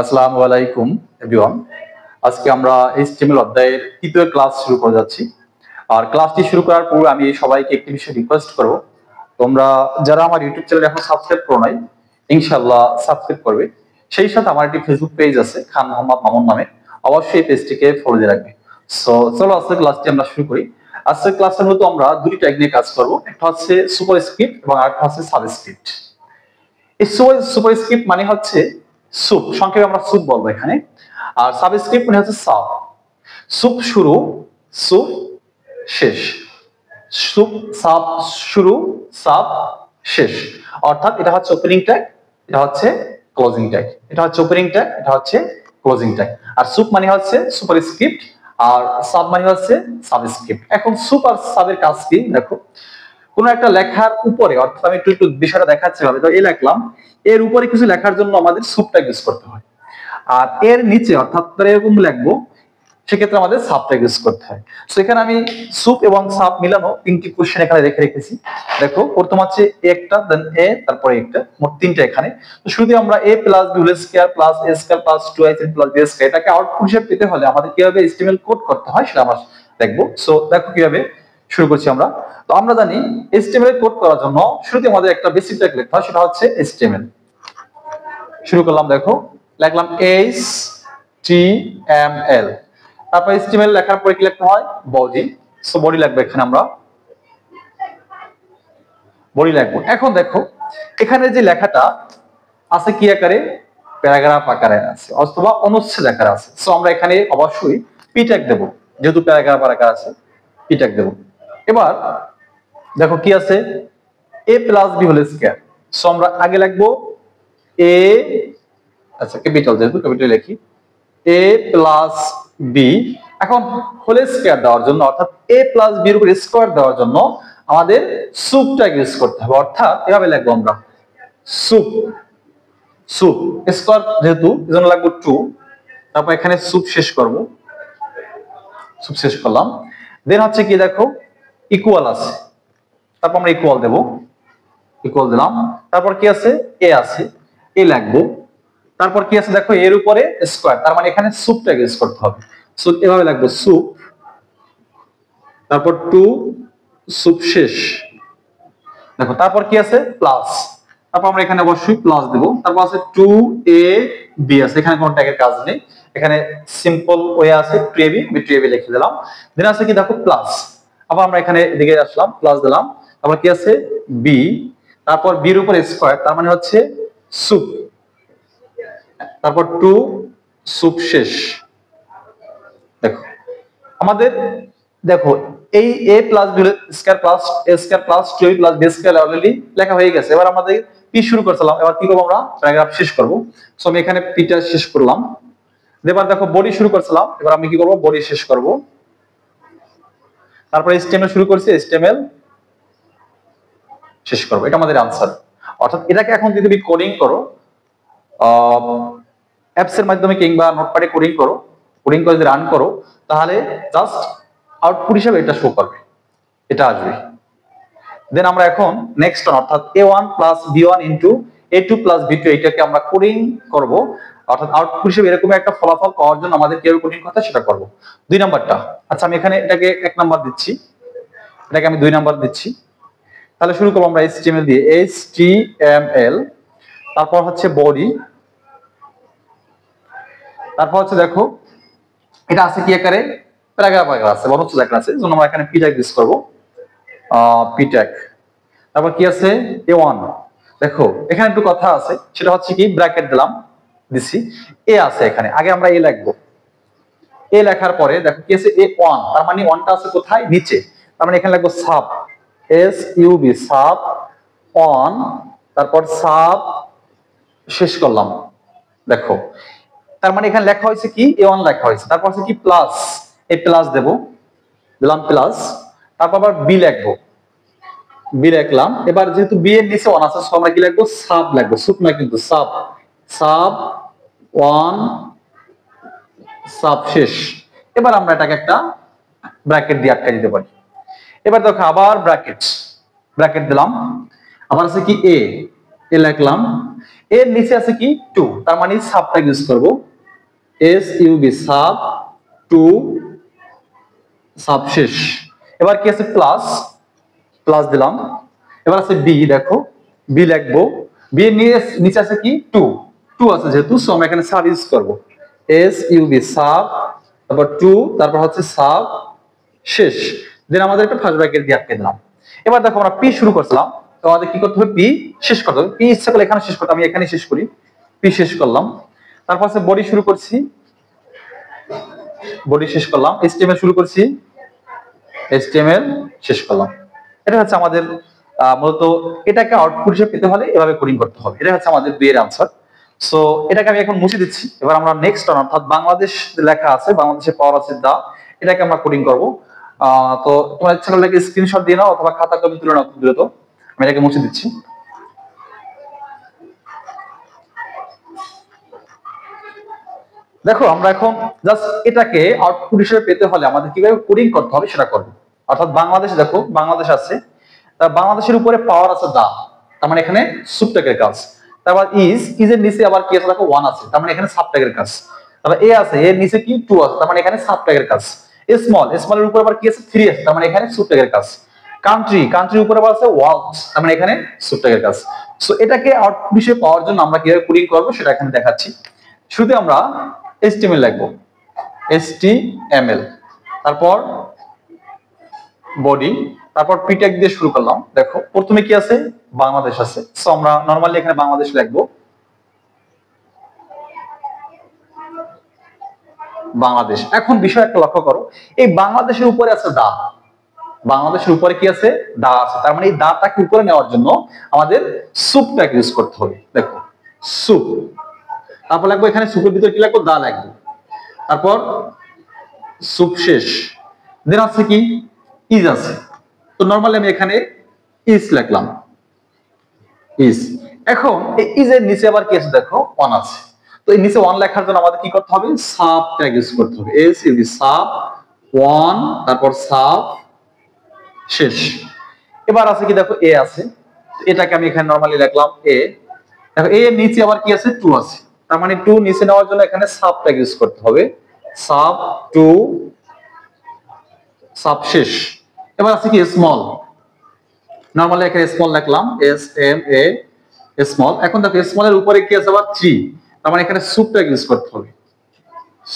আসসালামু আলাইকুম এভরিওয়ান। আজকে আমরা এইচটিএমএল অধ্যায়ের তৃতীয় ক্লাস শুরু করে যাচ্ছি। আর ক্লাসটি শুরু করার পূর্বে আমি সবাইকে একটি বিষয় রিকোয়েস্ট করব, তোমরা যারা আমার ইউটিউব চ্যানেল এখন সাবস্ক্রাইব করো নাই, ইনশাআল্লাহ সাবস্ক্রাইব করবে। সেই সাথে আমার একটি ফেসবুক পেজ আছে খান মোহাম্মদ মামুন নামে, অবশ্যই এই পেজটিকে ফলো দিয়ে রাখবে। সো চলো আজকের ক্লাসটি আমরা শুরু করি। আজকের ক্লাসের মতো আমরা দুটি ট্যাগ নিয়ে কাজ করব, একটা হচ্ছে সুপারস্ক্রিপ্ট এবং আরেকটা হচ্ছে সাবস্ক্রিপ্ট। এই সুপারস্ক্রিপ্ট মানে হচ্ছে সুপ, সংক্ষেপে আমরা সুপ বলবো এখানে। আর সাবস্ক্রিপ্ট মানে হচ্ছে সাব। সুপ শুরু, সুপ শেষ। সুপ সাব শুরু, সাব শেষ। অর্থাৎ এটা হচ্ছে ওপেনিং ট্যাগ, এটা হচ্ছে ক্লোজিং ট্যাগ। এটা হচ্ছে ওপেনিং ট্যাগ, এটা হচ্ছে ক্লোজিং ট্যাগ। আর সুপ মানে হচ্ছে সুপারস্ক্রিপ্ট, আর সাব মানে হচ্ছে সাবস্ক্রিপ্ট। এখন সুপ আর সাবের কাজ কি দেখো। কোন একটা লেখার উপরে, অর্থাৎ আমি একটু বিষয়টা দেখাচ্ছি ভাবে, তো এই লিখলাম, এর উপরে কিছু লেখার জন্য আমাদের সুবট্যাগ ইউজ করতে হয়। আর এর নিচে অর্থাৎ এরকম লিখবো, সেক্ষেত্রে আমাদের সাবট্যাগ ইউজ করতে হয়। সো এখানে আমি সুপ এবং সাব মিলানো তিনটি কোশ্চেন এখানে রেখেছি। দেখো প্রথম হচ্ছে একটা, দেন এ, তারপরে একটা, মোট তিনটা এখানে। তো শুরুতে আমরা a plus b whole square plus a square plus 2ac plus b square, এটাকে আউটপুট হিসেবে পেতে হলে আমাদের কিভাবে HTML কোড করতে হয় সেটা আমরা দেখবো। সো দেখো কিভাবে শুরু করছি আমরা। তো আমরা জানি HTML কোড করার জন্য শুরুতে আমাদের একটা বেসিক ট্যাগ লিখতে হয়, সেটা হচ্ছে HTML। শুরু করলাম, দেখো লিখলাম HTML, তারপর HTML লেখার পরে কি লিখতে হয়, বডি। সো বডি লিখবো এখানে, আমরা বডি লিখবো। এখন দেখো এখানে যে লেখাটা আছে কি আকারে, প্যারাগ্রাফ আকারে আছে অথবা অনুচ্ছেদ আকারে আছে। সো আমরা এখানে অবশ্যই পি ট্যাগ দেব, যেহেতু প্যারাগ্রাফ আকারে আছে পি ট্যাগ দেব। এবার দেখো কি আছে, a plus b whole square. So আমরা আগে লিখবো a, আচ্ছা ক্যাপিটাল, যেহেতু ক্যাপিটাল লিখি a প্লাস b। এখন হোল স্কয়ার দেওয়ার জন্য, অর্থাৎ a প্লাস b এর উপর স্কয়ার দেওয়ার জন্য আমাদের সুপ ট্যাগ ইউজ করতে হবে। অর্থাৎ এভাবে লিখবো আমরা সুপ, সুপ স্কয়ার যেহেতু এজন্য লিখবো 2, তারপর এখানে সুপ শেষ করব, সুপ শেষ করলাম। দেন হচ্ছে কি দেখো ইকুয়াল আছে, তারপর আমরা ইকুয়াল দেব, ইকুয়াল দিলাম। তারপর কি আছে, এ আছে, এ লিখবো। তারপর কি আছে দেখো, এর উপরে স্কয়ার, তার মানে এখানে সুপ ট্যাগ ইউজ করতে হবে। সো এভাবে লিখবো সুপ, তারপর 2 সুপ শেষ। দেখো তারপর কি আছে প্লাস, তারপর আমরা এখানে অবশ্যই প্লাস দেব। তারপর আছে 2ab আছে, এখানে কোনো ট্যাগের কাজ নেই, এখানে সিম্পল ওয়ে আছে 2ab, আমি 2ab লিখে দিলাম। দেন আছে কি দেখো প্লাস, আবার আমরা এখানে এদিকে আসলাম, প্লাস দিলাম। তারপর কি আছে b, তারপর b এর উপর স্কয়ার, তার মানে হচ্ছে সুপ, তারপর 2 সুপ শেষ। দেখো আমাদের, দেখো এই a plus b square plus a square plus 2a plus b square already লেখা হয়ে গেছে। এবার আমাদের পি শুরু করছিলাম, এবার কি করব, আমরা প্যারাগ্রাফ শেষ করব। সো আমি এখানে পিটা শেষ করলাম। এবার দেখো বডি শুরু করছিলাম, এবার আমি কি করব, বডি শেষ করব। তারপর HTML শুরু করছি, HTML শেষ করব। এটা আমাদের আনসার। অর্থাৎ এটাকে এখন যদি তুমি কোডিং করো, অ্যাপস এর মাধ্যমে কিংবা নোটপ্যাডে কোডিং করো, কোডিং করে যদি রান করো, তাহলে জাস্ট আউটপুট হিসেবে এটা শো করবে, এটা আসবে। দেন আমরা এখন নেক্সট অর্থাৎ a1 plus b1 into a2 plus b2, এটাকে আমরা কোডিং করব। অর্থাৎ আউটপুট হিসেবে এরকম একটা ফলাফল পাওয়ার জন্য আমাদের কিভাবে কোডিং করতে হয় সেটা করব। 2 নাম্বারটা, আচ্ছা আমি এখানে এটাকে 1 নাম্বার দিচ্ছি, এটাকে আমি 2 নাম্বার দিচ্ছি। তাহলে শুরু করব আমরা HTML দিয়ে, HTML, তারপর হচ্ছে বডি, তারপর হচ্ছে দেখো এটা আছে কি আকারে, প্যারাগ্রাফ আকারে আছে, অনুচ্ছেদ আকারে আছে, এজন্য আমরা এখানে পি ট্যাগ ইউজ করব, পি ট্যাগ। তারপর কি আছে a1, দেখো এখানে একটু কথা আছে, সেটা হচ্ছে কি ব্র্যাকেট দিলাম, দিছি, এ আছে এখানে, আগে আমরা এ লিখবো। এ লেখার পরে দেখো কি আছে a1, তার মানে 1টা আছে কোথায়, নিচে, তার মানে এখানে লিখবো সাব, SUB সাব 1, তারপর সাব শেষ করলাম। দেখো তার মানে এখানে লেখা হয়েছে কি a1 লেখা হয়েছে, তারপর আছে কি প্লাস, এ প্লাস দেব, দিলাম প্লাস। তারপর আবার বি লিখবো, বি লিখলাম। এবার যেহেতু বি এর নিচে 1 আছে, সো আমরা কি লিখবো, সাব লিখবো, সুপ না কিন্তু সাব, সাব 1 সাব শেষ। এবার আমরা এটাকে একটা ব্র্যাকেট দিয়ে আটকে দিতে পারি। এবার দেখো আবার ব্র্যাকেট, ব্র্যাকেট দিলাম, আবার আছে কি এ, এ লিখলাম। এর নিচে আছে কি 2, তার মানে সাবটা ইউজ করব, SUB সাব, 2 সাব শেষ। এবার কি আছে প্লাস, প্লাস দিলাম। এবার আছে বি, দেখো বি লিখবো, বি এর নিচে আছে কি 2, 2 আছে যেহেতু, সো আমরা এখানে সাব ইউজ করব, SUB সাব, তারপর 2, তারপর হচ্ছে সাব শেষ। দেন আমাদের একটা ফার্স্ট ব্র্যাকেট দিয়ে আটকে দিলাম। এবার দেখো আমরা পি শুরু করছিলাম, তো আমাদের কি করতে হবে, পি শেষ করতে হবে। পি ইচ্ছা করলে এখানে শেষ করতে, আমি এখানে শেষ করি, পি শেষ করলাম। তারপর আছে বডি শুরু করছি, বডি শেষ করলাম। HTML শুরু করছি, HTML শেষ করলাম। এটা হচ্ছে আমাদের মূলত এটাকে আউটপুট হিসেবে পেতে হলে এভাবে কোডিং করতে হবে। এটা হচ্ছে আমাদের বি এর আনসার। সো এটাকে আমি এখন মুছে দিচ্ছি। এবার আমরা নেক্সট অর্থাৎ বাংলাদেশ লেখা আছে, বাংলাদেশে পাওয়ার আছে দা, এটাকে আমরা কোডিং করব। তো তোমার ইচ্ছা করলে স্ক্রিনশট দিয়ে নাও অথবা খাতা কলমে তুলে নাও, দ্রুত আমি এটাকে মুছে দিচ্ছি। দেখো আমরা এখন জাস্ট এটাকে আউটপুট হিসেবে পেতে হলে আমাদের কিভাবে কোডিং করতে হবে সেটা করব। অর্থাৎ বাংলাদেশ, দেখো বাংলাদেশ আছে, বাংলাদেশের উপরে পাওয়ার আছে দা, তার মানে এখানে সুবট্যাগের কাজ। তারপর ইজ এর নিচে আবার কি আছে, দেখো 1 আছে, তার মানে এখানে সাবট্যাগের কাজ। তারপর এ আছে, এর নিচে কি 2 আছে, তার মানে এখানে সাবট্যাগের কাজ। স্মল এর উপরে আবার কি আছে 3 আছে, তার মানে এখানে সুবট্যাগের কাজ। কান্ট্রির উপরে আবার আছে ওয়ার্ল্ড, তার মানে এখানে সুবট্যাগের কাজ। সো এটাকে আউটপুট হিসেবে পাওয়ার জন্য আমরা কিভাবে কোডিং করব সেটা এখানে দেখাচ্ছি। শুরুতে আমরা HTML লিখবো, HTML, তারপর বডি, তারপর পি ট্যাগ দিয়ে শুরু করলাম। দেখো প্রথমে কি আছে, বাংলাদেশ আছে, সো আমরা নরমালি এখানে বাংলাদেশ লিখবো, বাংলাদেশ। এখন বিষয় একটা লক্ষ্য করো, এই বাংলাদেশের উপরে আছে দা, বাংলাদেশের উপরে কি আছে, দা আছে, তার মানে এই দাটাকে উপরে নেওয়ার জন্য আমাদের সুপ ট্যাগ ইউজ করতে হবে। দেখো সুপ, তারপর লাগবে এখানে সুপের ভিতরে কি লাগবে, দা লাগবে, তারপর সুপ শেষ। দেন আছে কি ইজ আছে, তো নরমালি আমি এখানে ইজ লিখলাম, ইজ। এখন এই ইজ এর নিচে আবার কি আছে, দেখো 1 আছে, তো এই নিচে 1 লেখার জন্য আমাদের কি করতে হবে, সাব ট্যাগ ইউজ করতে হবে, SUB সাব 1, তারপর সাব শেষ। এবার আছে কি, দেখো এ আছে, এটাকে আমি এখানে নরমালি লিখলাম এ। দেখো এ এর নিচে আবার কি আছে, 2 আছে, তার মানে 2 নিচে নেওয়ার জন্য এখানে সাব ট্যাগ ইউজ করতে হবে, সাব 2 সাব শেষ। এবার আছে কি স্মল, নরমালি এখানে স্মল লিখলাম, SMA স্মল। এখন দেখো স্মলের উপরে কি আছে আবার 3, তার মানে এখানে সুপ ট্যাগ ইউজ করতে হবে,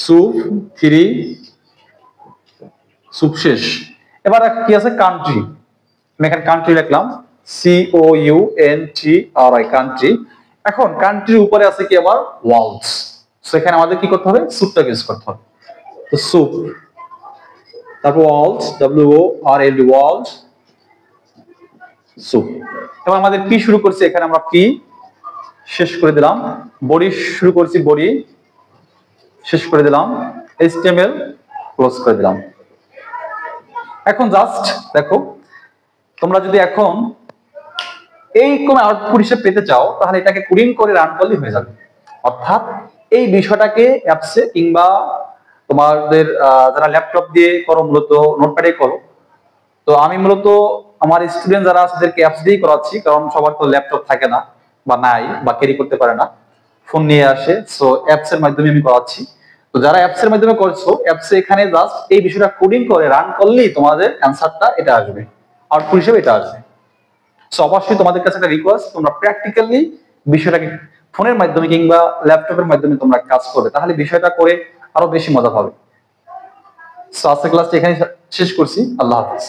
সুপ 3 সুপ শেষ। এবার কি আছে কান্ট্রি, আমি এখানে কান্ট্রি লিখলাম, COUNTRI কান্ট্রি। এখন কান্ট্রির উপরে আছে কি আবার ওয়ার্ল্ডস, সেখানে আমাদের কি করতে হবে, সুপ ট্যাগ ইউজ করতে হবে, তো সুপ, তারপর ওয়ার্ল্ডস WORLD ওয়ার্ল্ড সুপ। এবার আমাদের পি শুরু করছি, এখানে আমরা পি শেষ করে দিলাম, বডি শুরু করছি, বডি শেষ করে দিলাম, HTML ক্লোজ করে দিলাম। এখন জাস্ট দেখো, তোমরা যদি এখন এই কোন আউটপুট হিসেবে পেতে চাও তাহলে এটাকে কোডিং করে রান করলে হয়ে যাবে। অর্থাৎ এই বিষয়টাকে অ্যাপসে কিংবা তোমাদের যারা ল্যাপটপ দিয়ে করো, মূলত নোটপ্যাডে করো, তো আমি মূলত আমার স্টুডেন্ট যারা আছে তাদেরকে অ্যাপস দিয়েই করাচ্ছি, কারণ সবার তো ল্যাপটপ থাকে না বা নাই বা ক্যারি করতে পারে না, ফোন নিয়ে আসে, সো অ্যাপস এর মাধ্যমে আমি করাচ্ছি। তো যারা অ্যাপস এর মাধ্যমে করছো, অ্যাপসে এখানে জাস্ট এই বিষয়টা কোডিং করে রান করলেই তোমাদের অ্যানসারটা এটা আসবে, আউটপুট হিসেবে এটা আসবে। সো অবশ্যই তোমাদের কাছে একটা রিকোয়েস্ট, তোমরা প্র্যাকটিক্যালি বিষয়টাকে ফোনের মাধ্যমে কিংবা ল্যাপটপের মাধ্যমে তোমরা কাজ করবে, তাহলে বিষয়টা করে আরো বেশি মজা পাবে। সো আজকের ক্লাসটা এখানে শেষ করছি, আল্লাহ হাফেজ।